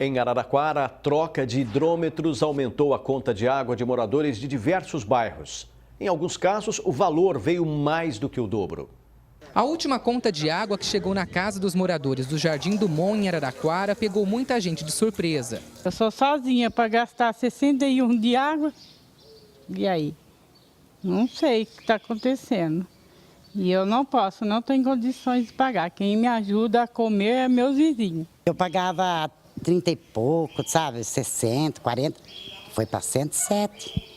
Em Araraquara, a troca de hidrômetros aumentou a conta de água de moradores de diversos bairros. Em alguns casos, o valor veio mais do que o dobro. A última conta de água que chegou na casa dos moradores do Jardim do Mon, em Araraquara, pegou muita gente de surpresa. Eu sou sozinha para gastar 61 de água. E aí? Não sei o que está acontecendo. E eu não posso, não tenho condições de pagar. Quem me ajuda a comer é meus vizinhos. Eu pagava 30 e pouco, sabe? 60, 40. Foi para 107.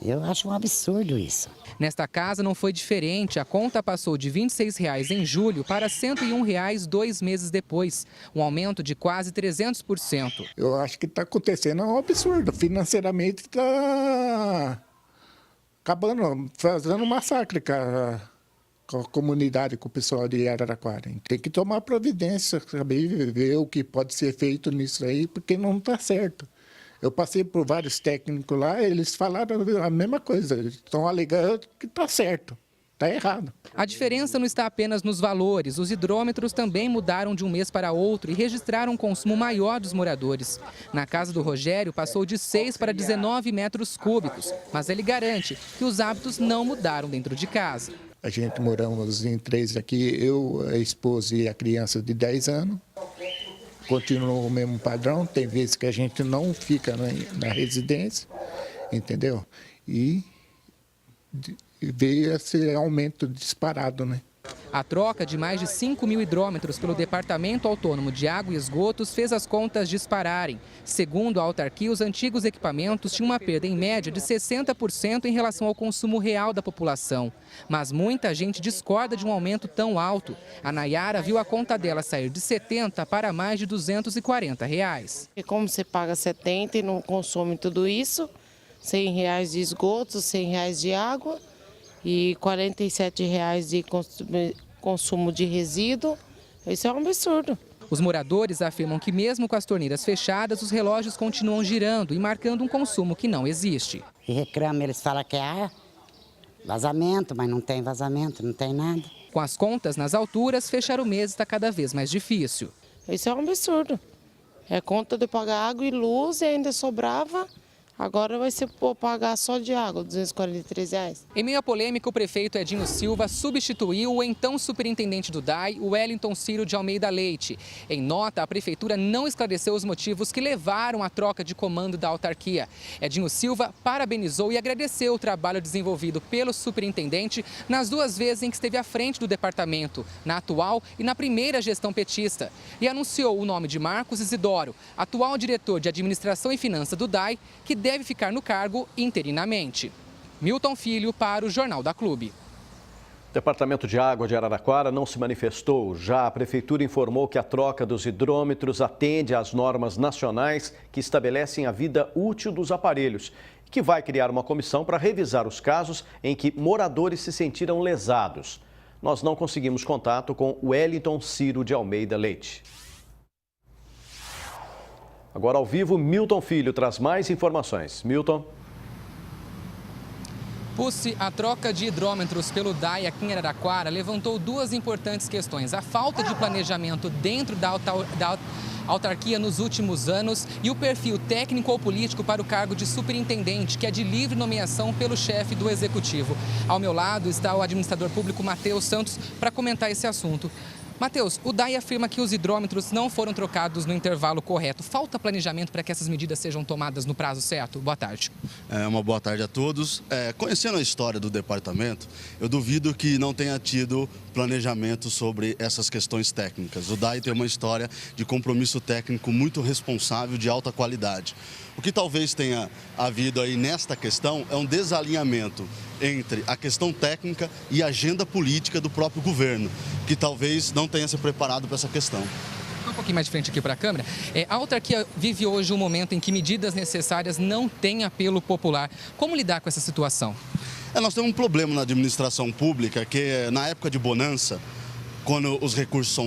Eu acho um absurdo isso. Nesta casa não foi diferente. A conta passou de R$ 26,00 em julho para R$ 101,00 2 meses depois. Um aumento de quase 300%. Eu acho que está acontecendo um absurdo. Financeiramente está acabando, fazendo um massacre com a comunidade, com o pessoal de Araraquara. Tem que tomar providência, saber ver o que pode ser feito nisso aí, porque não está certo. Eu passei por vários técnicos lá, eles falaram a mesma coisa, estão alegando que está certo, está errado. A diferença não está apenas nos valores, os hidrômetros também mudaram de um mês para outro e registraram um consumo maior dos moradores. Na casa do Rogério passou de 6 para 19 metros cúbicos, mas ele garante que os hábitos não mudaram dentro de casa. A gente moramos em 3 aqui, eu, a esposa e a criança de 10 anos. Continua o mesmo padrão, tem vezes que a gente não fica na residência, entendeu? E veio esse aumento disparado, né? A troca de mais de 5.000 hidrômetros pelo Departamento Autônomo de Água e Esgotos fez as contas dispararem. Segundo a autarquia, os antigos equipamentos tinham uma perda em média de 60% em relação ao consumo real da população. Mas muita gente discorda de um aumento tão alto. A Nayara viu a conta dela sair de 70 para mais de R$ 240. E como você paga 70 e não consome tudo isso, R$ 100 de esgoto, R$ 100 de água e R$ 47 de consumo de resíduo, isso é um absurdo. Os moradores afirmam que mesmo com as torneiras fechadas, os relógios continuam girando e marcando um consumo que não existe. E reclama, eles falam que é vazamento, mas não tem vazamento, não tem nada. Com as contas nas alturas, fechar o mês está cada vez mais difícil. Isso é um absurdo. É conta de pagar água e luz e ainda sobrava. Agora vai ser pagar só de água, R$ 243. Em meio à polêmica, o prefeito Edinho Silva substituiu o então superintendente do DAI, o Wellington Ciro de Almeida Leite. Em nota, a prefeitura não esclareceu os motivos que levaram à troca de comando da autarquia. Edinho Silva parabenizou e agradeceu o trabalho desenvolvido pelo superintendente nas 2 vezes em que esteve à frente do departamento, na atual e na primeira gestão petista. E anunciou o nome de Marcos Isidoro, atual diretor de Administração e Finanças do DAI, que deve ficar no cargo interinamente. Milton Filho para o Jornal da Clube. O Departamento de Água de Araraquara não se manifestou. Já a Prefeitura informou que a troca dos hidrômetros atende às normas nacionais que estabelecem a vida útil dos aparelhos e que vai criar uma comissão para revisar os casos em que moradores se sentiram lesados. Nós não conseguimos contato com Wellington Ciro de Almeida Leite. Agora ao vivo, Milton Filho traz mais informações. Milton. Pusse, a troca de hidrômetros pelo DAI aqui em Araraquara levantou 2 importantes questões. A falta de planejamento dentro da autarquia nos últimos anos e o perfil técnico ou político para o cargo de superintendente, que é de livre nomeação pelo chefe do executivo. Ao meu lado está o administrador público Matheus Santos para comentar esse assunto. Matheus, o DAI afirma que os hidrômetros não foram trocados no intervalo correto. Falta planejamento para que essas medidas sejam tomadas no prazo certo? Boa tarde. Uma boa tarde a todos. Conhecendo a história do departamento, eu duvido que não tenha tido planejamento sobre essas questões técnicas. O DAI tem uma história de compromisso técnico muito responsável, de alta qualidade. O que talvez tenha havido aí nesta questão é um desalinhamento entre a questão técnica e a agenda política do próprio governo, que talvez não tenha se preparado para essa questão. Um pouquinho mais de frente aqui para a câmera. A autarquia vive hoje um momento em que medidas necessárias não têm apelo popular. Como lidar com essa situação? Nós temos um problema na administração pública que, na época de bonança, quando os recursos são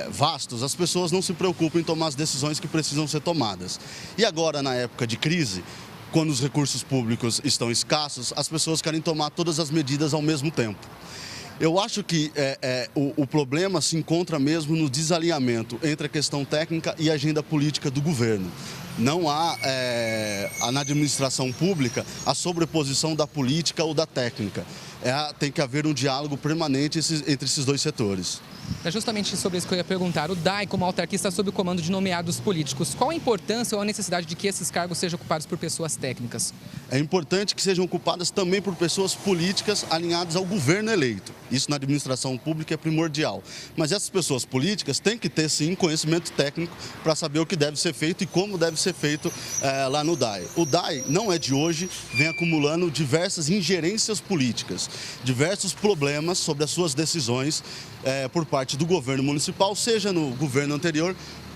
vastos, as pessoas não se preocupam em tomar as decisões que precisam ser tomadas. E agora, na época de crise, quando os recursos públicos estão escassos, as pessoas querem tomar todas as medidas ao mesmo tempo. Eu acho que o problema se encontra mesmo no desalinhamento entre a questão técnica e a agenda política do governo. Não há, na administração pública, a sobreposição da política ou da técnica. Tem que haver um diálogo permanente entre esses dois setores. É justamente sobre isso que eu ia perguntar. O DAI, como autarquia, está sob o comando de nomeados políticos. Qual a importância ou a necessidade de que esses cargos sejam ocupados por pessoas técnicas? É importante que sejam ocupadas também por pessoas políticas alinhadas ao governo eleito. Isso na administração pública é primordial. Mas essas pessoas políticas têm que ter, sim, conhecimento técnico para saber o que deve ser feito e como deve ser feito lá no DAI. O DAI não é de hoje, vem acumulando diversas ingerências políticas, diversos problemas sobre as suas decisões por parte do governo municipal, seja no governo anterior,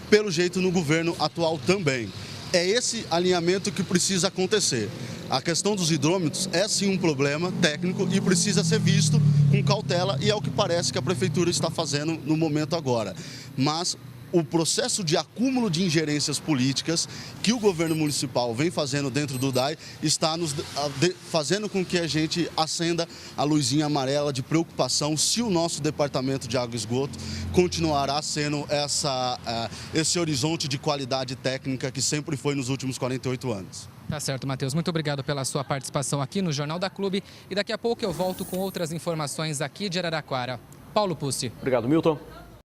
pelo jeito no governo atual também. É esse alinhamento que precisa acontecer. A questão dos hidrômetros é sim um problema técnico e precisa ser visto com cautela e é o que parece que a prefeitura está fazendo no momento agora. Mas o processo de acúmulo de ingerências políticas que o governo municipal vem fazendo dentro do DAI está fazendo com que a gente acenda a luzinha amarela de preocupação se o nosso departamento de água e esgoto continuará sendo esse horizonte de qualidade técnica que sempre foi nos últimos 48 anos. Tá certo, Matheus. Muito obrigado pela sua participação aqui no Jornal da Clube. E daqui a pouco eu volto com outras informações aqui de Araraquara. Paulo Pucci. Obrigado, Milton.